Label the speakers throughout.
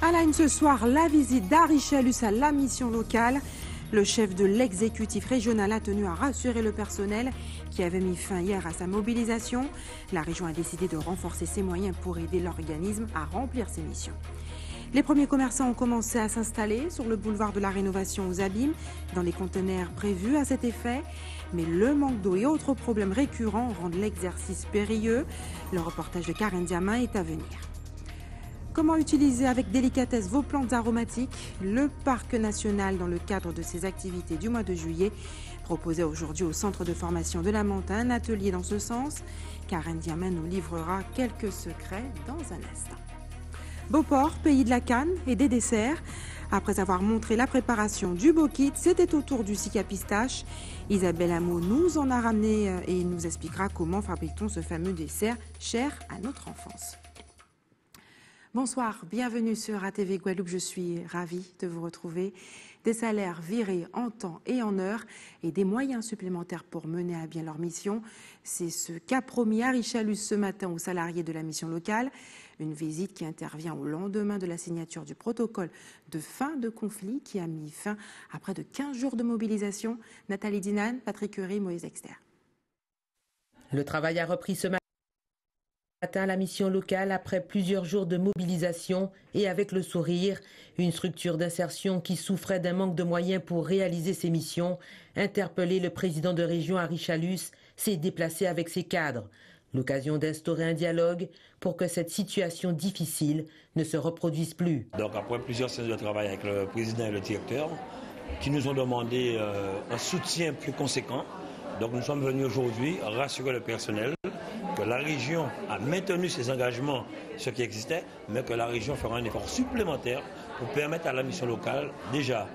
Speaker 1: À la une ce soir, la visite d'Harry Chalus à la mission locale. Le chef de l'exécutif régional a tenu à rassurer le personnel qui avait mis fin hier à sa mobilisation. La région a décidé de renforcer ses moyens pour aider l'organisme à remplir ses missions. Les premiers commerçants ont commencé à s'installer sur le boulevard de la Rénovation aux Abîmes, dans les conteneurs prévus à cet effet. Mais le manque d'eau et autres problèmes récurrents rendent l'exercice périlleux. Le reportage de Karen Diamin est à venir. Comment utiliser avec délicatesse vos plantes aromatiques? Le Parc national, dans le cadre de ses activités du mois de juillet, proposait aujourd'hui au centre de formation de la Manta un atelier dans ce sens. Karen Diamin nous livrera quelques secrets dans un instant. Beauport, pays de la canne et des desserts. Après avoir montré la préparation du Bokit, c'était au tour du Sika pistache. Isabelle Hameau nous en a ramené et nous expliquera comment fabrique-t-on ce fameux dessert cher à notre enfance. Bonsoir, bienvenue sur ATV Guadeloupe, je suis ravie de vous retrouver. Des salaires virés en temps et en heure et des moyens supplémentaires pour mener à bien leur mission. C'est ce qu'a promis Harry Chalus ce matin aux salariés de la mission locale. Une visite qui intervient au lendemain de la signature du protocole de fin de conflit qui a mis fin à près de 15 jours de mobilisation. Nathalie Dinan, Patrick Curie, Moïse Exter.
Speaker 2: Le travail a repris ce matin à la mission locale après plusieurs jours de mobilisation et avec le sourire, une structure d'insertion qui souffrait d'un manque de moyens pour réaliser ses missions. Interpellé, le président de région Harry Chalus s'est déplacé avec ses cadres. L'occasion d'instaurer un dialogue pour que cette situation difficile ne se reproduise plus.
Speaker 3: Donc après plusieurs séances de travail avec le président et le directeur qui nous ont demandé un soutien plus conséquent, donc nous sommes venus aujourd'hui rassurer le personnel que la région a maintenu ses engagements, ce qui existait, mais que la région fera un effort supplémentaire pour permettre à la mission locale déjà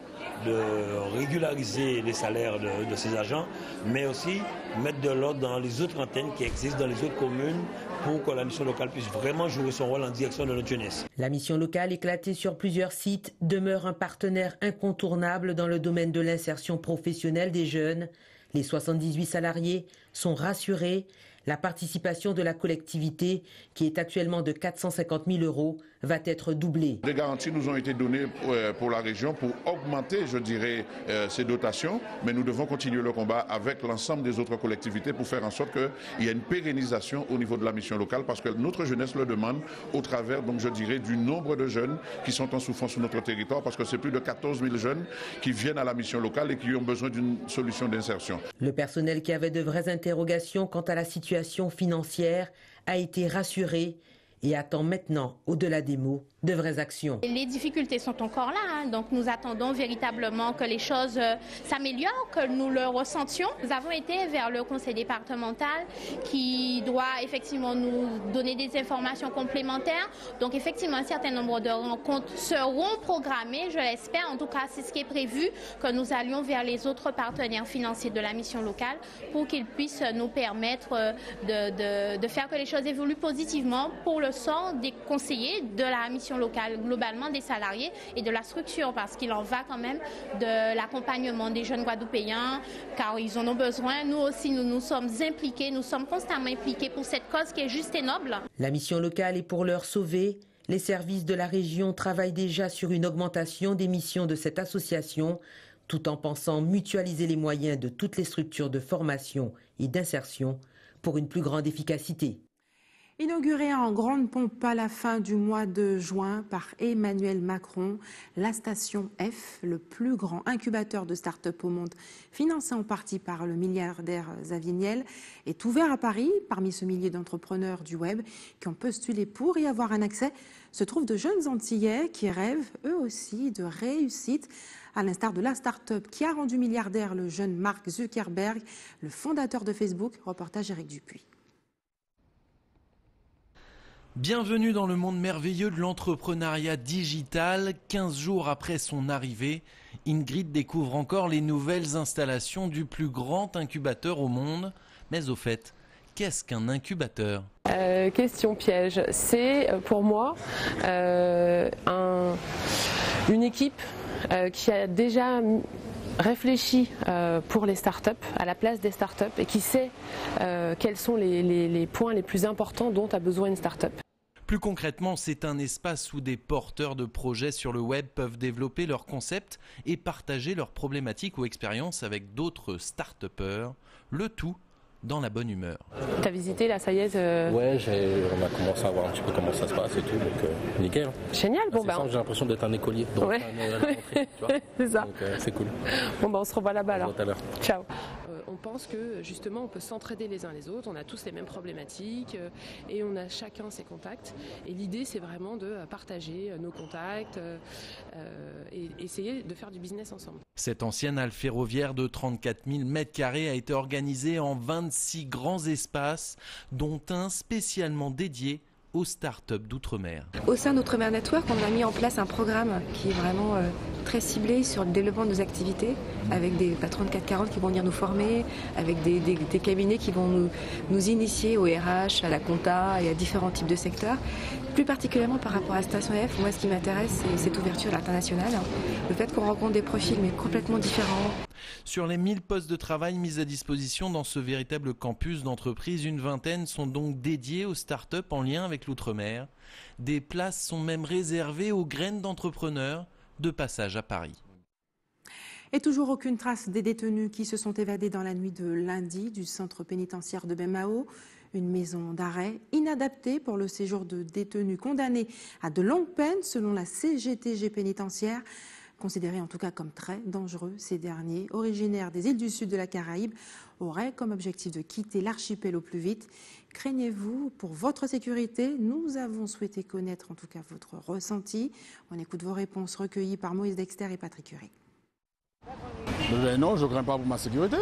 Speaker 3: de régulariser les salaires de ses agents, mais aussi mettre de l'ordre dans les autres antennes qui existent dans les autres communes pour que la mission locale puisse vraiment jouer son rôle en direction de notre jeunesse.
Speaker 2: La mission locale, éclatée sur plusieurs sites, demeure un partenaire incontournable dans le domaine de l'insertion professionnelle des jeunes. Les 78 salariés sont rassurés. La participation de la collectivité, qui est actuellement de 450 000 €, va être doublée.
Speaker 4: Des garanties nous ont été données pour la région pour augmenter, je dirais, ces dotations, mais nous devons continuer le combat avec l'ensemble des autres collectivités pour faire en sorte qu'il y ait une pérennisation au niveau de la mission locale, parce que notre jeunesse le demande au travers, donc je dirais, du nombre de jeunes qui sont en souffrance sur notre territoire, parce que c'est plus de 14 000 jeunes qui viennent à la mission locale et qui ont besoin d'une solution d'insertion.
Speaker 2: Le personnel qui avait de vraies interrogations quant à la situation financière a été rassuré et attend maintenant, au-delà des mots, de vraies actions.
Speaker 5: Les difficultés sont encore là, donc nous attendons véritablement que les choses s'améliorent, que nous le ressentions. Nous avons été vers le conseil départemental qui doit effectivement nous donner des informations complémentaires. Donc effectivement, un certain nombre de rencontres seront programmées, je l'espère. En tout cas, c'est ce qui est prévu, que nous allions vers les autres partenaires financiers de la mission locale pour qu'ils puissent nous permettre de faire que les choses évoluent positivement pour le sort des conseillers de la mission locale, globalement des salariés et de la structure, parce qu'il en va quand même de l'accompagnement des jeunes Guadeloupéens, car ils en ont besoin. Nous aussi, nous sommes impliqués, nous sommes constamment impliqués pour cette cause qui est juste et noble.
Speaker 2: La mission locale est pour l'heure sauvée. Les services de la région travaillent déjà sur une augmentation des missions de cette association, tout en pensant mutualiser les moyens de toutes les structures de formation et d'insertion pour une plus grande efficacité.
Speaker 1: Inaugurée en grande pompe à la fin du mois de juin par Emmanuel Macron, la station F, le plus grand incubateur de start-up au monde, financé en partie par le milliardaire Xavier Niel, est ouvert à Paris. Parmi ce millier d'entrepreneurs du web qui ont postulé pour y avoir un accès, se trouvent de jeunes Antillais qui rêvent eux aussi de réussite, à l'instar de la start-up qui a rendu milliardaire le jeune Mark Zuckerberg, le fondateur de Facebook. Reportage Eric Dupuis.
Speaker 6: Bienvenue dans le monde merveilleux de l'entrepreneuriat digital. 15 jours après son arrivée, Ingrid découvre encore les nouvelles installations du plus grand incubateur au monde. Mais au fait, qu'est-ce qu'un incubateur ?
Speaker 7: Question piège. C'est pour moi une équipe qui a déjà réfléchi pour les startups, à la place des startups, et qui sait quels sont les points les plus importants dont a besoin une startup.
Speaker 6: Plus concrètement, c'est un espace où des porteurs de projets sur le web peuvent développer leurs concepts et partager leurs problématiques ou expériences avec d'autres start-upers, le tout dans la bonne humeur.
Speaker 7: T'as visité la Saïez
Speaker 8: Ouais, on a commencé à voir un petit peu comment ça se passe et tout, donc nickel.
Speaker 7: Génial, bon
Speaker 8: J'ai l'impression d'être un écolier. Donc,
Speaker 7: ouais. C'est ça.
Speaker 8: Donc c'est cool.
Speaker 7: Bon on se revoit là-bas alors.
Speaker 8: Tout à l'heure.
Speaker 7: Ciao.
Speaker 9: On pense que justement on peut s'entraider les uns les autres, on a tous les mêmes problématiques et on a chacun ses contacts. Et l'idée c'est vraiment de partager nos contacts et essayer de faire du business ensemble.
Speaker 6: Cette ancienne halle ferroviaire de 34 000 m² a été organisée en 26 grands espaces, dont un spécialement dédié aux startups d'outre-mer.
Speaker 10: Au sein d'Outre-mer Network, on a mis en place un programme qui est vraiment très ciblé sur le développement de nos activités, avec des patrons de 440 qui vont venir nous former, avec des cabinets qui vont nous initier au RH, à la compta et à différents types de secteurs. Plus particulièrement par rapport à Station F, moi ce qui m'intéresse c'est cette ouverture à l'international, le fait qu'on rencontre des profils mais complètement différents.
Speaker 6: Sur les 1000 postes de travail mis à disposition dans ce véritable campus d'entreprise, une vingtaine sont donc dédiés aux startups en lien avec l'outre-mer. Des places sont même réservées aux graines d'entrepreneurs de passage à Paris.
Speaker 1: Et toujours aucune trace des détenus qui se sont évadés dans la nuit de lundi du centre pénitentiaire de Bemao. Une maison d'arrêt inadaptée pour le séjour de détenus condamnés à de longues peines selon la CGTG pénitentiaire. Considérés en tout cas comme très dangereux, ces derniers, originaires des îles du sud de la Caraïbe, auraient comme objectif de quitter l'archipel au plus vite. Craignez-vous pour votre sécurité? Nous avons souhaité connaître en tout cas votre ressenti. On écoute vos réponses recueillies par Moïse Dexter et Patrick Curie.
Speaker 11: Non, je ne crains pas pour ma sécurité.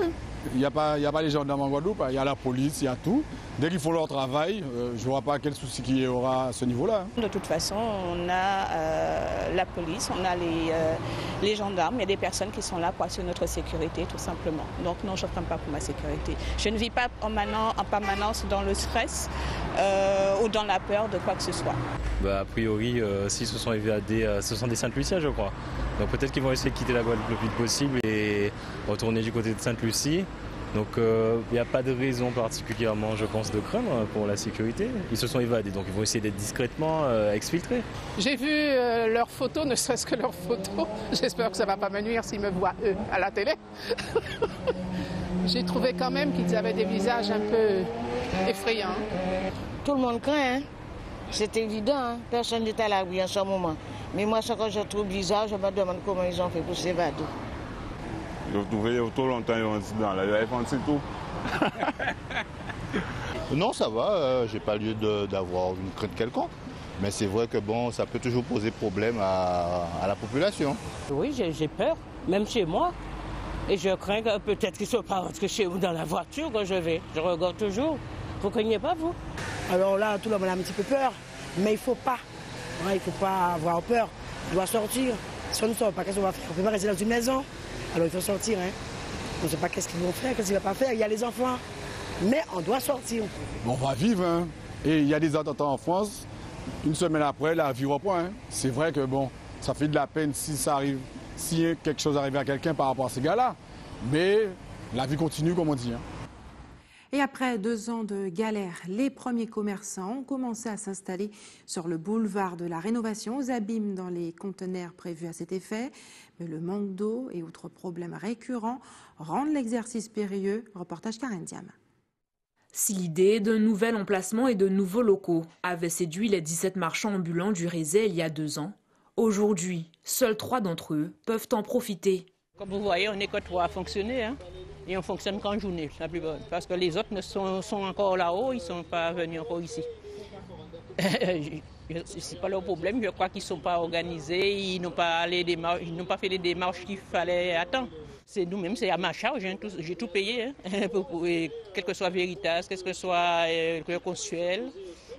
Speaker 11: Il n'y a pas les gendarmes en Guadeloupe, il y a la police, il y a tout. Dès qu'ils font leur travail, je ne vois pas quel souci qu'il y aura à ce niveau-là.
Speaker 12: De toute façon, on a la police, on a les gendarmes, il y a des personnes qui sont là pour assurer notre sécurité, tout simplement. Donc non, je ne crains pas pour ma sécurité. Je ne vis pas en permanence dans le stress ou dans la peur de quoi que ce soit.
Speaker 13: A priori, s'ils se sont évadés, ce sont des Sainte-Lucia, je crois. Donc peut-être qu'ils vont essayer de quitter la Guadeloupe le plus vite possible et retourner du côté de Sainte-Lucie. Donc il n'y a pas de raison particulièrement, je pense, de craindre pour la sécurité. Ils se sont évadés, donc ils vont essayer d'être discrètement exfiltrés.
Speaker 14: J'ai vu leurs photos, ne serait-ce que leurs photos. J'espère que ça ne va pas me nuire s'ils me voient, eux, à la télé. J'ai trouvé quand même qu'ils avaient des visages un peu effrayants.
Speaker 15: Tout le monde craint, hein. C'est évident, hein. Personne n'est à l'abri en ce moment. Mais moi, ce que je trouve bizarre, je me demande comment ils ont fait pour s'évader.
Speaker 16: Je trouvais trop longtemps un incident là, il avait pensé tout.
Speaker 17: Non, ça va, j'ai pas lieu d'avoir une crainte quelconque. Mais c'est vrai que bon, ça peut toujours poser problème à la population.
Speaker 18: Oui, j'ai peur, même chez moi. Et je crains que peut-être qu'ils ne soient pas rentrés chez vous dans la voiture quand je vais. Je regarde toujours. Vous ne craignez pas, vous?
Speaker 19: Alors là, tout le monde a un petit peu peur, mais il ne faut pas. Il ne faut pas avoir peur. On doit sortir. Si on ne sort pas, qu'est-ce qu'on va faire? On ne peut pas rester dans une maison. Alors il faut sortir. Hein. On ne sait pas qu'est-ce qu'ils vont faire, qu'est-ce qu'ils ne vont pas faire. Il y a les enfants. Mais on doit sortir.
Speaker 11: On va vivre. Hein. Et il y a des attentats en France. Une semaine après, la vie reprend. Hein. C'est vrai que bon, ça fait de la peine si ça arrive, si quelque chose arrive à quelqu'un par rapport à ces gars-là. Mais la vie continue, comme on dit. Hein.
Speaker 1: Et après 2 ans de galère, les premiers commerçants ont commencé à s'installer sur le boulevard de la Rénovation, aux abîmes dans les conteneurs prévus à cet effet. Mais le manque d'eau et autres problèmes récurrents rendent l'exercice périlleux. Reportage Karen Diam.
Speaker 20: Si l'idée d'un nouvel emplacement et de nouveaux locaux avait séduit les 17 marchands ambulants du Rézé il y a 2 ans, aujourd'hui, seuls 3 d'entre eux peuvent en profiter.
Speaker 12: Comme vous voyez, on n'est que 3 à fonctionner. Hein. Et on fonctionne qu'en journée, la plupart. Parce que les autres sont encore là-haut, ils ne sont pas venus encore ici. Ce n'est pas leur problème, je crois qu'ils ne sont pas organisés, ils n'ont pas fait les démarches qu'il fallait attendre. C'est nous-mêmes, c'est à ma charge, hein, j'ai tout payé, hein, quel que soit Veritas, quel que soit le consuel,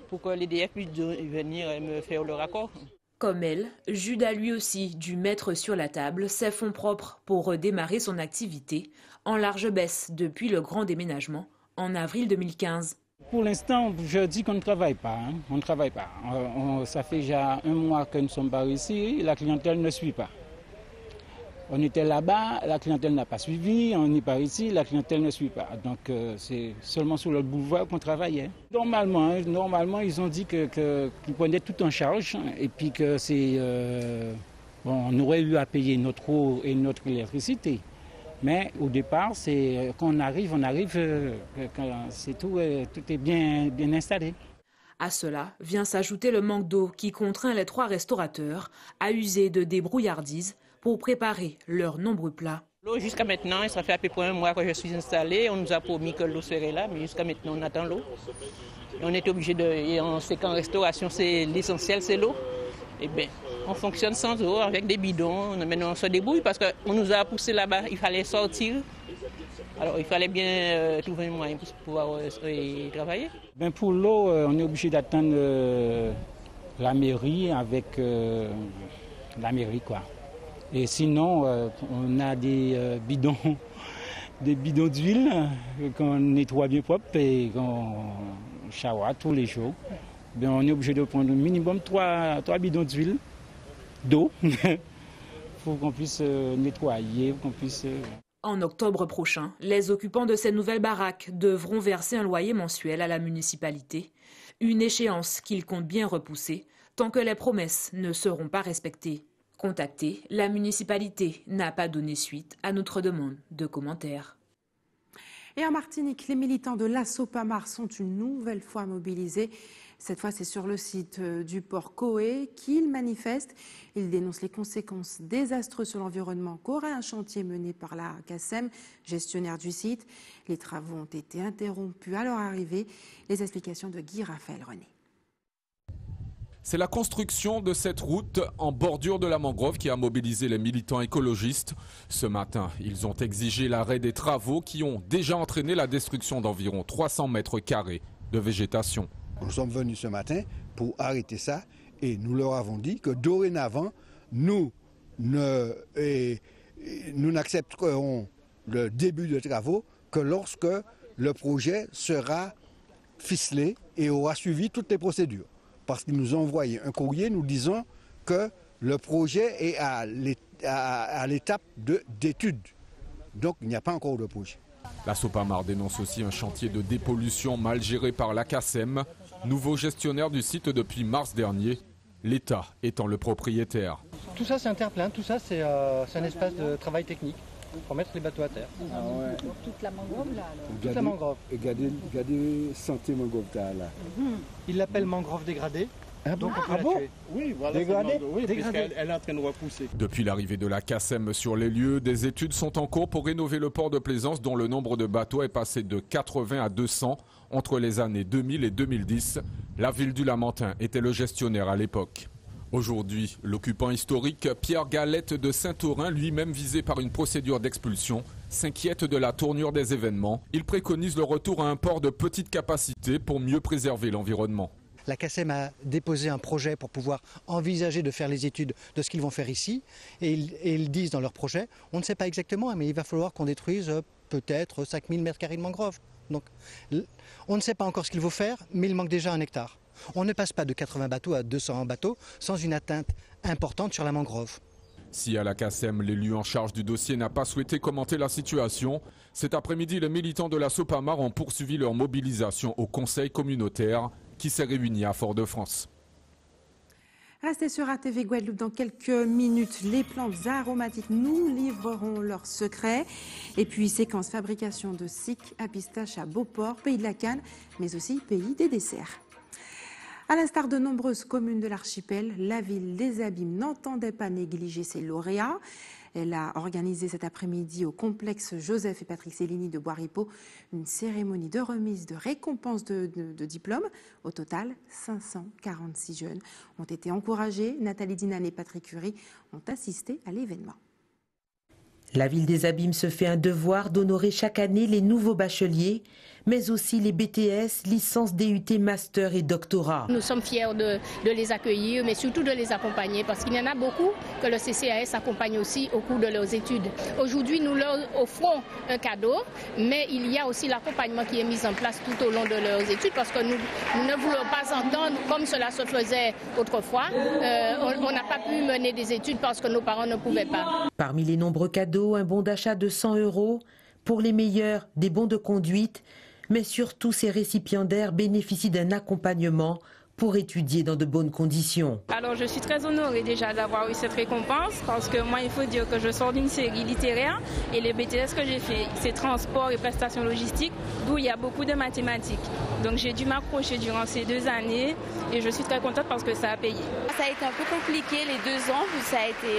Speaker 12: pour que l'EDF puisse venir me faire le raccord.
Speaker 20: Comme elle, Jude a lui aussi dû mettre sur la table ses fonds propres pour redémarrer son activité, en large baisse depuis le grand déménagement en avril 2015.
Speaker 21: Pour l'instant, je dis qu'on ne travaille pas. Hein. On ne travaille pas. Ça fait déjà 1 mois que nous sommes pas ici, la clientèle ne suit pas. On était là-bas, la clientèle n'a pas suivi, on est par ici, la clientèle ne suit pas. Donc c'est seulement sur le boulevard qu'on travaillait. Normalement, ils ont dit qu'ils prenaient tout en charge et puis que c'est on aurait eu à payer notre eau et notre électricité. Mais au départ, c'est quand on arrive, c'est tout est bien installé.
Speaker 20: À cela vient s'ajouter le manque d'eau qui contraint les 3 restaurateurs à user de débrouillardise pour préparer leurs nombreux plats.
Speaker 12: L'eau, jusqu'à maintenant, ça fait à peu près un mois que je suis installée. On nous a promis que l'eau serait là, mais jusqu'à maintenant, on attend l'eau. On est obligé et on sait qu'en restauration, c'est l'essentiel, c'est l'eau. Eh bien, on fonctionne sans eau, avec des bidons. Maintenant, on se débrouille parce qu'on nous a poussé là-bas. Il fallait sortir. Alors, il fallait bien trouver un moyen pour pouvoir travailler.
Speaker 21: Ben pour l'eau, on est obligé d'attendre la mairie avec la mairie, quoi. Et sinon, on a des bidons d'huile qu'on nettoie bien propre et qu'on shower tous les jours. Ben, on est obligé de prendre au minimum 3 bidons d'eau pour qu'on puisse nettoyer, qu'on puisse...
Speaker 20: En octobre prochain, les occupants de ces nouvelles baraques devront verser un loyer mensuel à la municipalité, une échéance qu'ils comptent bien repousser tant que les promesses ne seront pas respectées. Contactée, la municipalité n'a pas donné suite à notre demande de commentaires.
Speaker 1: Et en Martinique, les militants de l'Assopamar sont une nouvelle fois mobilisés. Cette fois, c'est sur le site du port Coé qu'ils manifestent. Ils dénoncent les conséquences désastreuses sur l'environnement qu'aurait un chantier mené par la CACEM, gestionnaire du site. Les travaux ont été interrompus à leur arrivée. Les explications de Guy Raphaël René.
Speaker 3: C'est la construction de cette route en bordure de la mangrove qui a mobilisé les militants écologistes. Ce matin, ils ont exigé l'arrêt des travaux qui ont déjà entraîné la destruction d'environ 300 mètres carrés de végétation.
Speaker 22: Nous sommes venus ce matin pour arrêter ça et nous leur avons dit que dorénavant, nous n'accepterons le début de travaux que lorsque le projet sera ficelé et aura suivi toutes les procédures. Parce qu'ils nous ont envoyé un courrier nous disant que le projet est à l'étape d'étude. Donc il n'y a pas encore de projet.
Speaker 3: L'Assopamar dénonce aussi un chantier de dépollution mal géré par la CACEM, nouveau gestionnaire du site depuis mars dernier, l'État étant le propriétaire.
Speaker 23: Tout ça c'est un terre-plein, tout ça c'est un espace de travail technique pour mettre les bateaux à terre.
Speaker 24: Ah ouais. Toute la mangrove là alors.
Speaker 23: Toute la mangrove.
Speaker 22: Et regardez santé mangrove là.
Speaker 23: Il l'appelle mangrove dégradée.
Speaker 22: Ah
Speaker 23: donc
Speaker 22: bon,
Speaker 23: on peut la tuer.
Speaker 22: Oui, voilà. Dégradée.
Speaker 23: Oui, dégradée.
Speaker 22: Elle est en train de repousser.
Speaker 3: Depuis l'arrivée de la CACEM sur les lieux, des études sont en cours pour rénover le port de Plaisance dont le nombre de bateaux est passé de 80 à 200 entre les années 2000 et 2010. La ville du Lamentin était le gestionnaire à l'époque. Aujourd'hui, l'occupant historique Pierre Galette de Saint-Aurin, lui-même visé par une procédure d'expulsion, s'inquiète de la tournure des événements. Il préconise le retour à un port de petite capacité pour mieux préserver l'environnement.
Speaker 25: La CACEM a déposé un projet pour pouvoir envisager de faire les études de ce qu'ils vont faire ici. Et ils disent dans leur projet, on ne sait pas exactement, mais il va falloir qu'on détruise peut-être 5000 m² de mangrove. Donc on ne sait pas encore ce qu'il faut faire, mais il manque déjà 1 hectare. On ne passe pas de 80 bateaux à 200 bateaux sans une atteinte importante sur la mangrove.
Speaker 3: Si à la CACEM, l'élu en charge du dossier n'a pas souhaité commenter la situation, cet après-midi, les militants de l'Assopamar ont poursuivi leur mobilisation au conseil communautaire qui s'est réuni à Fort-de-France.
Speaker 1: Restez sur ATV Guadeloupe. Dans quelques minutes, les plantes aromatiques nous livreront leurs secrets. Et puis, séquence fabrication de SIC à pistache à Beauport, pays de la canne, mais aussi pays des desserts. À l'instar de nombreuses communes de l'archipel, la ville des Abîmes n'entendait pas négliger ses lauréats. Elle a organisé cet après-midi au complexe Joseph et Patrick Cellini de Bois-Ripaud une cérémonie de remise de récompenses de diplômes. Au total, 546 jeunes ont été encouragés. Nathalie Dinan et Patrick Curie ont assisté à l'événement.
Speaker 2: La ville des Abîmes se fait un devoir d'honorer chaque année les nouveaux bacheliers, mais aussi les BTS, licences DUT, master et doctorat.
Speaker 4: Nous sommes fiers de les accueillir, mais surtout de les accompagner, parce qu'il y en a beaucoup que le CCAS accompagne aussi au cours de leurs études. Aujourd'hui, nous leur offrons un cadeau, mais il y a aussi l'accompagnement qui est mis en place tout au long de leurs études, parce que nous ne voulons pas entendre comme cela se faisait autrefois. On n'a pas pu mener des études parce que nos parents ne pouvaient pas.
Speaker 2: Parmi les nombreux cadeaux, un bon d'achat de 100 €. Pour les meilleurs, des bons de conduite. Mais surtout, ces récipiendaires bénéficient d'un accompagnement pour étudier dans de bonnes conditions.
Speaker 5: Alors je suis très honorée déjà d'avoir eu cette récompense parce que moi il faut dire que je sors d'une série littéraire et les BTS que j'ai fait c'est transport et prestations logistiques d'où il y a beaucoup de mathématiques. Donc j'ai dû m'accrocher durant ces 2 années et je suis très contente parce que ça a payé.
Speaker 7: Ça a été un peu compliqué les 2 ans, ça a été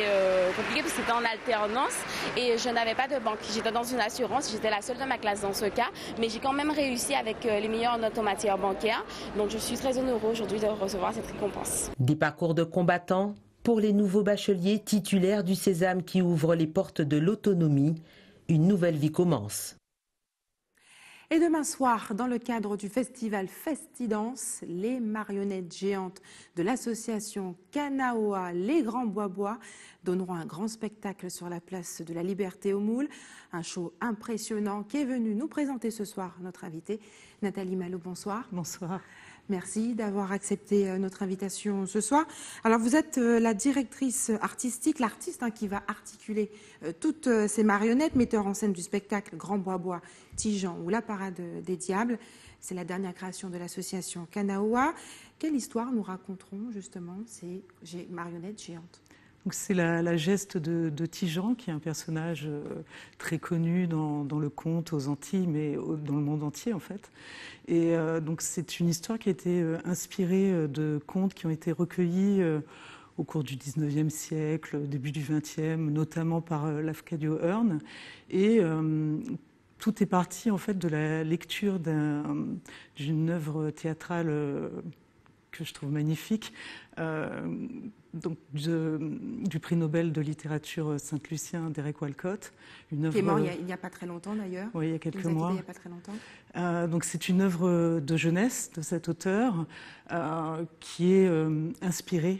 Speaker 7: compliqué parce que c'était en alternance et je n'avais pas de banque. J'étais dans une assurance, j'étais la seule de ma classe dans ce cas, mais j'ai quand même réussi avec les meilleures notes en matière bancaire. Donc je suis très honorée aujourd'hui de recevoir cette récompense.
Speaker 2: Des parcours de combattants pour les nouveaux bacheliers titulaires du Sésame qui ouvre les portes de l'autonomie. Une nouvelle vie commence.
Speaker 1: Et demain soir, dans le cadre du festival Festidance, les marionnettes géantes de l'association Kanaoa Les Grands Bois-Bois donneront un grand spectacle sur la place de la Liberté au Moule. Un show impressionnant qui est venu nous présenter ce soir notre invitée Nathalie Malo. Bonsoir.
Speaker 8: Bonsoir.
Speaker 1: Merci d'avoir accepté notre invitation ce soir. Alors vous êtes la directrice artistique, l'artiste qui va articuler toutes ces marionnettes, metteur en scène du spectacle Grand Bois-Bois, Tijan ou La Parade des Diables. C'est la dernière création de l'association Kanaoa. Quelle histoire nous raconteront justement ces marionnettes géantes ?
Speaker 8: C'est la geste de Tijan, qui est un personnage très connu dans le conte aux Antilles, mais dans le monde entier en fait. Et donc c'est une histoire qui a été inspirée de contes qui ont été recueillis au cours du 19e siècle, début du 20e, notamment par Lafcadio Hearn. Et tout est parti en fait de la lecture d'une œuvre théâtrale que je trouve magnifique, donc du prix Nobel de littérature Saint-Lucien d'Eric Walcott. Une œuvre,
Speaker 1: qui est mort il n'y a pas très longtemps d'ailleurs.
Speaker 8: Oui, il y a quelques mois.
Speaker 1: Il n'y a pas très longtemps.
Speaker 8: Donc c'est une œuvre de jeunesse de cet auteur qui est inspirée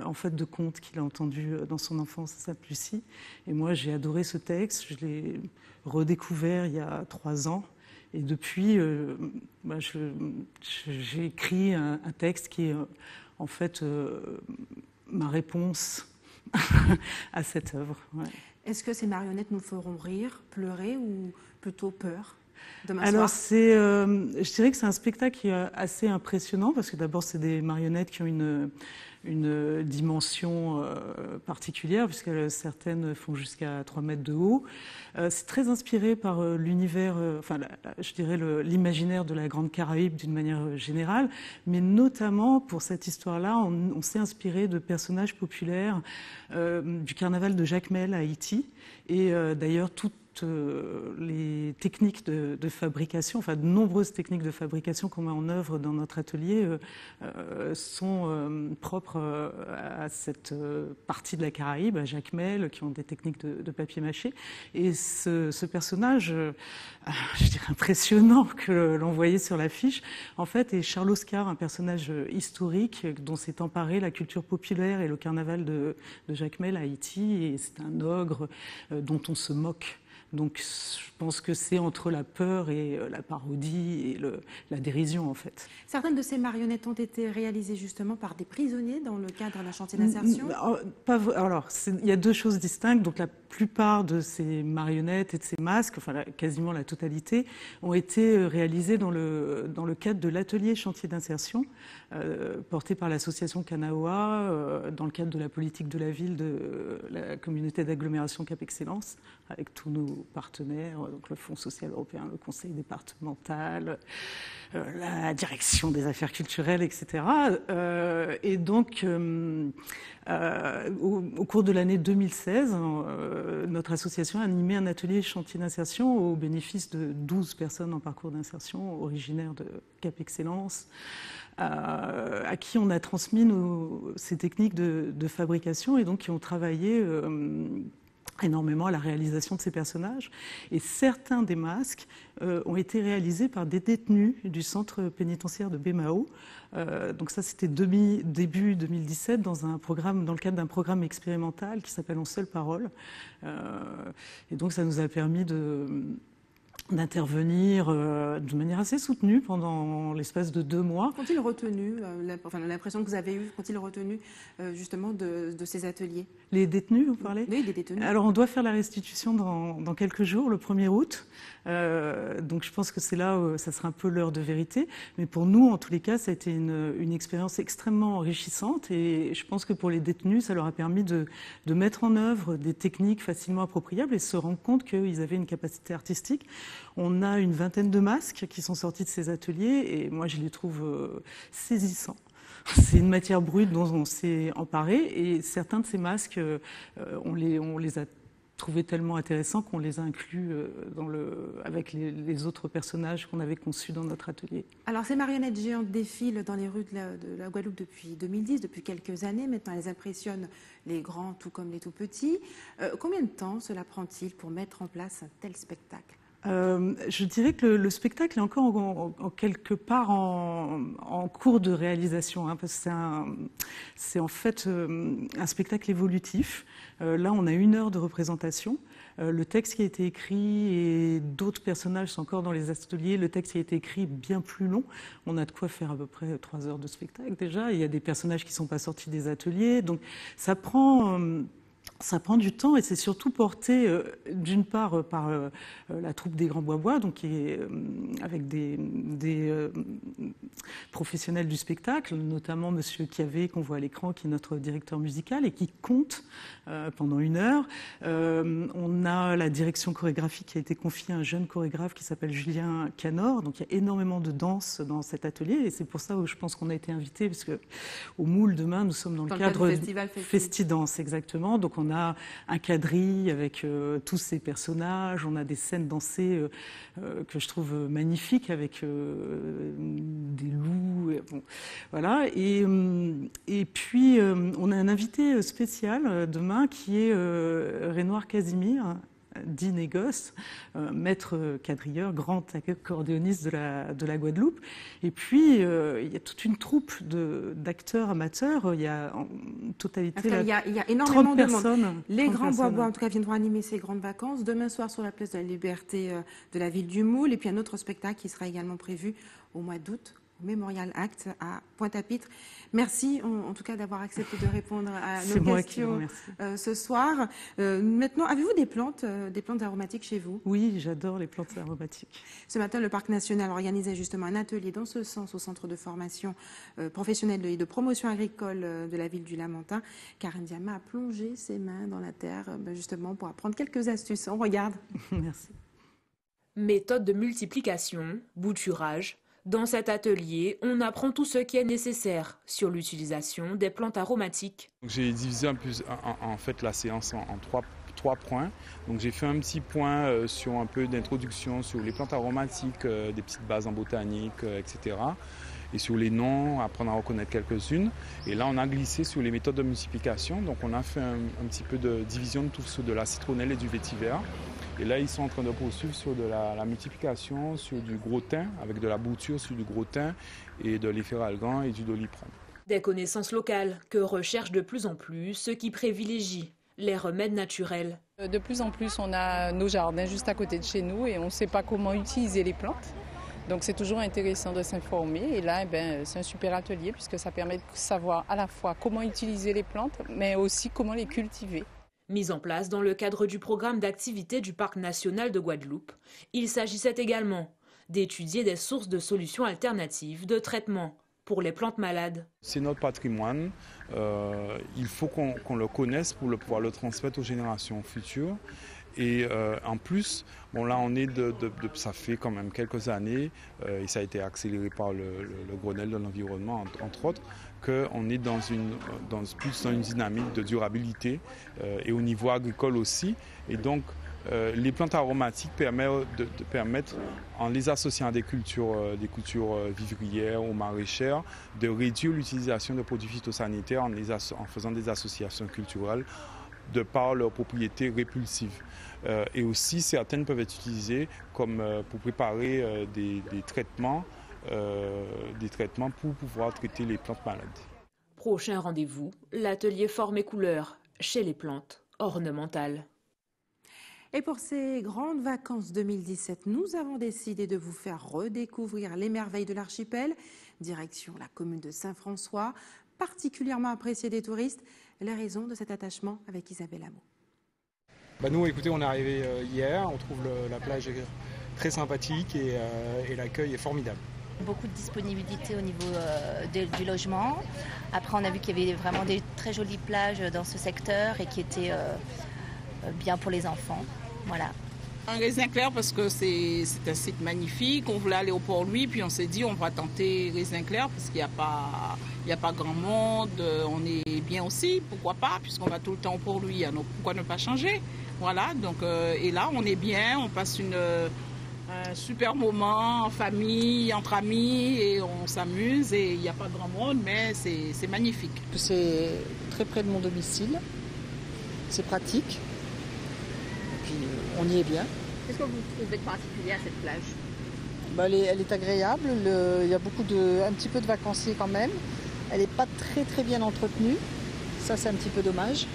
Speaker 8: en fait de contes qu'il a entendus dans son enfance à Sainte-Lucie. Et moi j'ai adoré ce texte, je l'ai redécouvert il y a 3 ans. Et depuis, j'ai écrit un texte qui est en fait ma réponse à cette œuvre. Ouais.
Speaker 1: Est-ce que ces marionnettes nous feront rire, pleurer ou plutôt peur demain
Speaker 8: Alors,
Speaker 1: soir ?
Speaker 8: je dirais que c'est un spectacle qui est assez impressionnant parce que d'abord, c'est des marionnettes qui ont une dimension particulière, puisque certaines font jusqu'à 3 mètres de haut. C'est très inspiré par l'univers, je dirais l'imaginaire de la Grande Caraïbe d'une manière générale, mais notamment pour cette histoire-là, on s'est inspiré de personnages populaires du carnaval de Jacmel à Haïti, et d'ailleurs toutes les techniques de fabrication, enfin de nombreuses techniques de fabrication qu'on met en œuvre dans notre atelier sont propres à cette partie de la Caraïbe, à Jacmel, qui ont des techniques de papier mâché. Et ce personnage, je dirais impressionnant que l'on voyait sur l'affiche, en fait, est Charles Oscar, un personnage historique dont s'est emparé la culture populaire et le carnaval de Jacmel à Haïti. Et c'est un ogre dont on se moque. Donc je pense que c'est entre la peur et la parodie et la dérision en fait.
Speaker 1: Certaines de ces marionnettes ont été réalisées justement par des prisonniers dans le cadre d'un chantier d'insertion ?
Speaker 8: Alors, il y a 2 choses distinctes. Donc la plupart de ces marionnettes et de ces masques, quasiment la totalité, ont été réalisés dans le cadre de l'atelier chantier d'insertion porté par l'association Kanaoa dans le cadre de la politique de la ville de la communauté d'agglomération Cap Excellence, avec tous nos partenaires, donc le Fonds social européen, le conseil départemental, la direction des affaires culturelles, etc. Et donc, au cours de l'année 2016, notre association a animé un atelier chantier d'insertion au bénéfice de 12 personnes en parcours d'insertion originaires de Cap Excellence, à qui on a transmis ces techniques de fabrication et donc qui ont travaillé énormément à la réalisation de ces personnages. Et certains des masques ont été réalisés par des détenus du centre pénitentiaire de Bémao. Donc ça, c'était début 2017 dans le cadre d'un programme expérimental qui s'appelle En seule parole. Et donc ça nous a permis d'intervenir de manière assez soutenue pendant l'espace de 2 mois.
Speaker 1: Qu'ont-ils retenu, l'impression que vous avez eue, qu'ont-ils retenu justement de ces ateliers? Les détenus, vous parlez? Oui, des détenus. Alors on doit faire la restitution dans quelques jours, le 1er août. Donc je pense que c'est là où ça sera un peu l'heure de vérité. Mais pour nous, en tous les cas, ça a été une expérience extrêmement enrichissante. Et je pense que pour les détenus, ça leur a permis de mettre en œuvre des techniques facilement appropriables et se rendre compte qu'ils avaient une capacité artistique. On a une vingtaine de masques qui sont sortis de ces ateliers et moi je les trouve saisissants. C'est une matière brute dont on s'est emparé et certains de ces masques, on les a trouvés tellement intéressants qu'on les a inclus avec les autres personnages qu'on avait conçus dans notre atelier. Alors ces marionnettes géantes défilent dans les rues de la Guadeloupe depuis 2010, depuis quelques années. Maintenant elles impressionnent les grands tout comme les tout petits. Combien de temps cela prend-il pour mettre en place un tel spectacle ? Je dirais que le spectacle est encore quelque part en cours de réalisation, parce que c'est en fait un spectacle évolutif. Là, on a 1 heure de représentation. Le texte qui a été écrit et d'autres personnages sont encore dans les ateliers. Le texte qui a été écrit bien plus long. On a de quoi faire à peu près 3 heures de spectacle déjà. Il y a des personnages qui ne sont pas sortis des ateliers. Donc ça prend du temps et c'est surtout porté d'une part par la troupe des Grands Bois-Bois, donc qui est avec des professionnels du spectacle, notamment Monsieur Chiavé qu'on voit à l'écran, qui est notre directeur musical et qui compte pendant 1 heure. On a la direction chorégraphique qui a été confiée à un jeune chorégraphe qui s'appelle Julien Canor. Donc il y a énormément de danse dans cet atelier et c'est pour ça où je pense qu'on a été invité, parce que au Moule demain nous sommes dans le cadre du festival Festidance, exactement. Donc on a un quadrille avec tous ces personnages, on a des scènes dansées que je trouve magnifiques avec des loups, voilà. Et puis on a un invité spécial demain qui est Renoir Casimir, dit Négoce, maître quadrilleur, grand accordéoniste de la Guadeloupe. Et puis, il y a toute une troupe d'acteurs amateurs. Il y a en totalité il y a énormément
Speaker 8: 30
Speaker 1: de
Speaker 8: personnes.
Speaker 1: Monde. Les Grands Bois-Bois, en tout cas, viendront animer ces grandes vacances. Demain soir, sur la place de la Liberté de la ville du Moule. Et puis, un autre spectacle qui sera également prévu au mois d'août, au Mémorial Act à Pointe-à-Pitre. Merci en tout cas d'avoir accepté de répondre à nos questions ce soir. Maintenant, avez-vous des plantes aromatiques chez vous?
Speaker 8: Oui, j'adore les plantes aromatiques.
Speaker 1: Ce matin, le Parc national organisait justement un atelier dans ce sens au centre de formation professionnelle et de promotion agricole de la ville du Lamentin. Karen Diama a plongé ses mains dans la terre justement pour apprendre quelques astuces. On regarde.
Speaker 8: Merci.
Speaker 20: Méthode de multiplication, bouturage. Dans cet atelier, on apprend tout ce qui est nécessaire sur l'utilisation des plantes aromatiques.
Speaker 16: J'ai divisé en fait la séance en trois points. Donc j'ai fait un petit point sur un peu d'introduction sur les plantes aromatiques, des petites bases en botanique, etc. Et sur les noms, apprendre à reconnaître quelques-unes. Et là, on a glissé sur les méthodes de multiplication. Donc on a fait un petit peu de division de tout sur de la citronnelle et du vétiver. Et là, ils sont en train de poursuivre sur de la multiplication, sur du gros thym, avec de la bouture sur du gros thym et de l'efferalgan et du doliprane.
Speaker 20: Des connaissances locales que recherchent de plus en plus ceux qui privilégient les remèdes naturels.
Speaker 6: De plus en plus, on a nos jardins juste à côté de chez nous et on ne sait pas comment utiliser les plantes. Donc c'est toujours intéressant de s'informer. Et là, c'est un super atelier puisque ça permet de savoir à la fois comment utiliser les plantes, mais aussi comment les cultiver.
Speaker 20: Mise en place dans le cadre du programme d'activité du Parc national de Guadeloupe, il s'agissait également d'étudier des sources de solutions alternatives de traitement pour les plantes malades.
Speaker 16: C'est notre patrimoine, il faut qu'on le connaisse pour pouvoir le transmettre aux générations futures. Et en plus, bon là on est ça fait quand même quelques années, et ça a été accéléré par le Grenelle de l'environnement entre autres, qu'on est plus dans une dynamique de durabilité et au niveau agricole aussi. Et donc les plantes aromatiques permettent, en les associant à des cultures vivrières ou maraîchères, de réduire l'utilisation de produits phytosanitaires en faisant des associations culturelles de par leur propriété répulsive. Et aussi, certaines peuvent être utilisées comme pour préparer des traitements pour pouvoir traiter les plantes malades.
Speaker 20: Prochain rendez-vous, l'atelier forme et couleurs chez les plantes ornementales.
Speaker 1: Et pour ces grandes vacances 2017, nous avons décidé de vous faire redécouvrir les merveilles de l'archipel. Direction la commune de Saint-François, particulièrement appréciée des touristes. Les raisons de cet attachement avec Isabelle Hameau.
Speaker 9: Nous, écoutez, on est arrivé hier, on trouve la plage très sympathique et l'accueil est formidable.
Speaker 10: Beaucoup de disponibilité au niveau du logement. Après, on a vu qu'il y avait vraiment des très jolies plages dans ce secteur et qui étaient bien pour les enfants. Voilà.
Speaker 13: Un Raisin Clair parce que c'est un site magnifique. On voulait aller au Port-Louis, puis on s'est dit on va tenter Raisin Clair parce qu'il n'y a pas grand monde. On est bien aussi, pourquoi pas, puisqu'on va tout le temps au Port-Louis. Donc pourquoi ne pas changer? Voilà, donc, et là on est bien, on passe un super moment en famille, entre amis, et on s'amuse. Et il n'y a pas grand monde, mais c'est magnifique.
Speaker 14: C'est très près de mon domicile, c'est pratique. On y est bien.
Speaker 10: Qu'est-ce que vous trouvez de particulier à cette plage?
Speaker 14: Elle est agréable, il y a un petit peu de vacanciers quand même. Elle n'est pas très bien entretenue, ça c'est un petit peu dommage.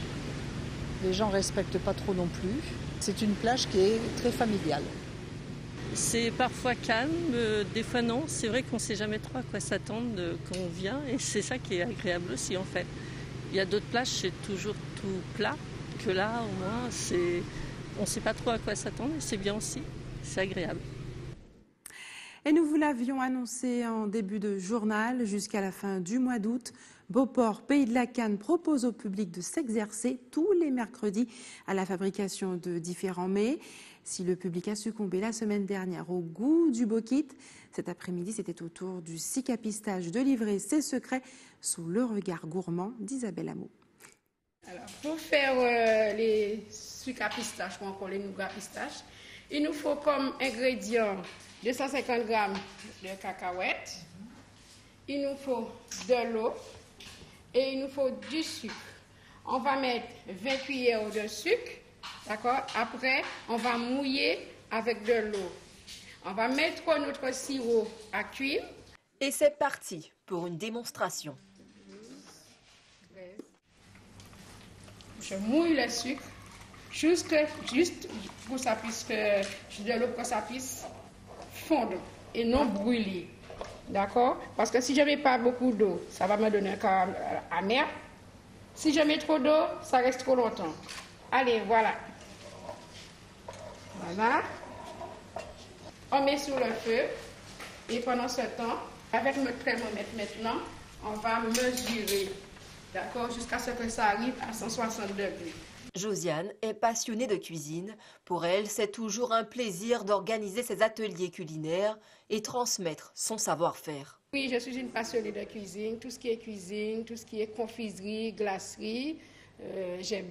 Speaker 14: Les gens ne respectent pas trop non plus. C'est une plage qui est très familiale.
Speaker 15: C'est parfois calme, des fois non. C'est vrai qu'on ne sait jamais trop à quoi s'attendre quand on vient et c'est ça qui est agréable aussi en fait. Il y a d'autres plages, c'est toujours tout plat, que là au moins on ne sait pas trop à quoi s'attendre et c'est bien aussi, c'est agréable.
Speaker 1: Et nous vous l'avions annoncé en début de journal, jusqu'à la fin du mois d'août, Beauport, Pays de la Canne propose au public de s'exercer tous les mercredis à la fabrication de différents mets. Si le public a succombé la semaine dernière au goût du bokit, cet après-midi c'était au tour du SIC à pistache de livrer ses secrets sous le regard gourmand d'Isabelle Hameau.
Speaker 26: Alors, pour faire les sucres à pistache ou encore les nougats à pistache, il nous faut comme ingrédients 250 g de cacahuètes, il nous faut de l'eau et il nous faut du sucre. On va mettre 20 cuillères de sucre, d'accord? Après, on va mouiller avec de l'eau. On va mettre notre sirop à cuire.
Speaker 27: Et c'est parti pour une démonstration.
Speaker 26: Je mouille le sucre juste pour que ça puisse, de l'eau pour que ça puisse fondre et non brûler. D'accord? Parce que si je ne mets pas beaucoup d'eau, ça va me donner un caramel amer. Si je mets trop d'eau, ça reste trop longtemps. Allez, voilà. Voilà. On met sur le feu et pendant ce temps, avec notre thermomètre maintenant, on va mesurer. D'accord, jusqu'à ce que ça arrive à 160 degrés.
Speaker 27: Josiane est passionnée de cuisine. Pour elle, c'est toujours un plaisir d'organiser ses ateliers culinaires et transmettre son savoir-faire.
Speaker 26: Oui, je suis une passionnée de cuisine. Tout ce qui est cuisine, tout ce qui est confiserie, glacerie, j'aime.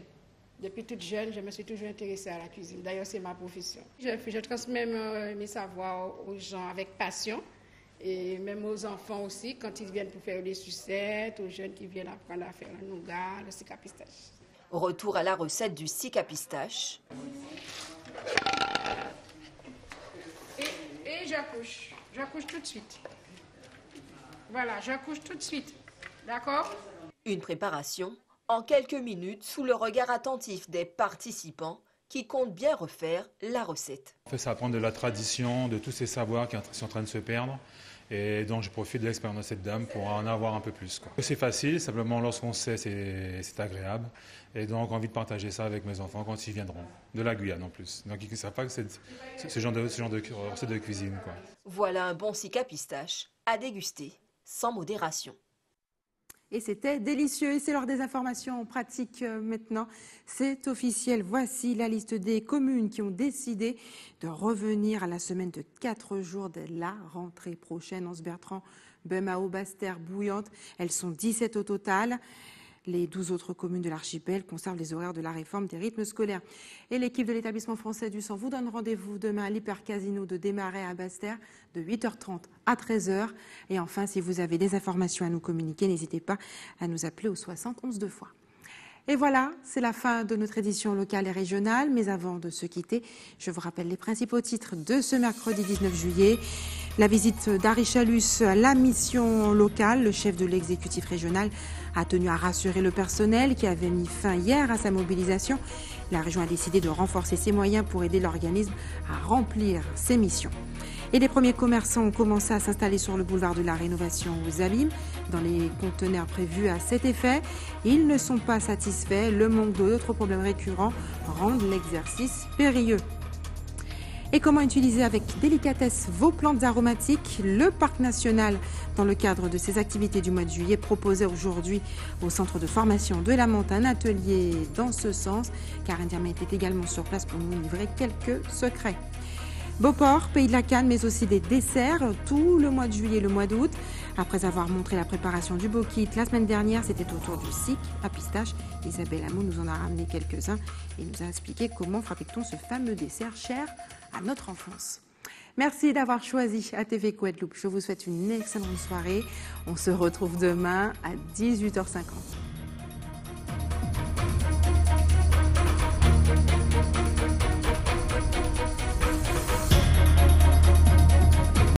Speaker 26: Depuis toute jeune, je me suis toujours intéressée à la cuisine. D'ailleurs, c'est ma profession. Je transmets mes savoirs aux gens avec passion. Et même aux enfants aussi, quand ils viennent pour faire des sucettes, aux jeunes qui viennent apprendre à faire le nougat, le SIC à pistache.
Speaker 27: Retour à la recette du SIC à pistache.
Speaker 26: Et je couche tout de suite. Voilà, je couche tout de suite. D'accord?
Speaker 27: Une préparation en quelques minutes sous le regard attentif des participants qui comptent bien refaire la recette.
Speaker 28: En fait, ça apprend de la tradition, de tous ces savoirs qui sont en train de se perdre. Et donc, je profite de l'expérience de cette dame pour en avoir un peu plus. C'est facile, simplement lorsqu'on sait, c'est agréable. Et donc, envie de partager ça avec mes enfants quand ils viendront, de la Guyane en plus. Donc, ils ne savent pas que c'est ce genre de recette de cuisine.
Speaker 27: Voilà un bon SIC à pistache à déguster sans modération.
Speaker 1: Et c'était délicieux. Et c'est l'heure des informations pratiques maintenant. C'est officiel. Voici la liste des communes qui ont décidé de revenir à la semaine de 4 jours de la rentrée prochaine. Anse-Bertrand, Bemao, Basse-Terre, Bouillante. Elles sont 17 au total. Les 12 autres communes de l'archipel conservent les horaires de la réforme des rythmes scolaires. Et l'équipe de l'établissement français du sang vous donne rendez-vous demain à l'Hypercasino de Desmarais à Basse-Terre de 8h30 à 13h. Et enfin, si vous avez des informations à nous communiquer, n'hésitez pas à nous appeler au 60 11 2 fois. Et voilà, c'est la fin de notre édition locale et régionale. Mais avant de se quitter, je vous rappelle les principaux titres de ce mercredi 19 juillet. La visite d'Harry Chalus à la mission locale. Le chef de l'exécutif régional a tenu à rassurer le personnel qui avait mis fin hier à sa mobilisation. La région a décidé de renforcer ses moyens pour aider l'organisme à remplir ses missions. Et les premiers commerçants ont commencé à s'installer sur le boulevard de la Rénovation aux Abîmes, dans les conteneurs prévus à cet effet. Ils ne sont pas satisfaits. Le manque d'eau et d'autres problèmes récurrents rendent l'exercice périlleux. Et comment utiliser avec délicatesse vos plantes aromatiques? Le Parc national, dans le cadre de ses activités du mois de juillet, proposait aujourd'hui au centre de formation de la Menthe un atelier dans ce sens. Karen Diamant était également sur place pour nous livrer quelques secrets. Beauport, pays de la canne, mais aussi des desserts tout le mois de juillet et le mois d'août. Après avoir montré la préparation du Bokit la semaine dernière, c'était au tour du SIC à pistache. Isabelle Hameau nous en a ramené quelques-uns et nous a expliqué comment fabrique-t-on ce fameux dessert cher à notre enfance. Merci d'avoir choisi ATV Guadeloupe. Je vous souhaite une excellente soirée. On se retrouve demain à 18h50.